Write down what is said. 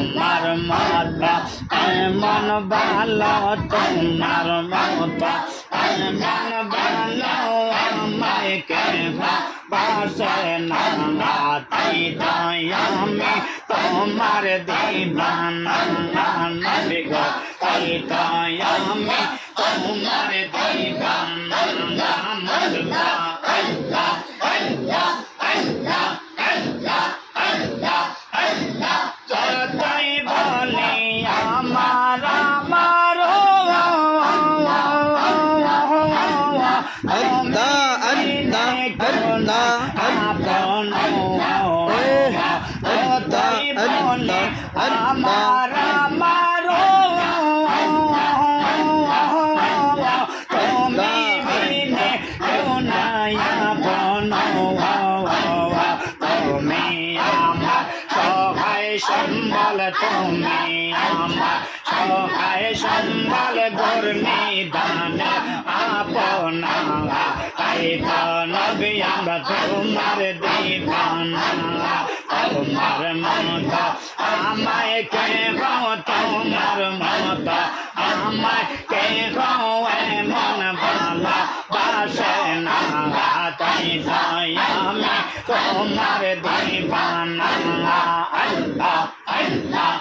তোমার মতো এমন ভালো তোমার মতো এমন ভালো আমায় কেহ বাসে না তাই তাই আমি তোমার দিবানা নবী গো তাই তাই আমি তোমার দিবানা আল্লাহ আল্লাহ আল্লাহ আল্লাহ আল্লাহ আল্লাহ আল্লাহ যতই বলি আমার আমার আপন যতই বলি আমার আমার তুমি বিনে কেউ নাই আপন তুমি আমার সহায় সম্বল তুমি আমার সহায় সম্বল গর্মি দান আপনা তাই তো নবী আমরা তোমার দিবানা তোমার মতো আমায় কেহ তোমার মতো আমায় কেহ এমন ভালো বাসে না তাই তাই আমি তোমার দিবানা আল্লাহ আল্লাহ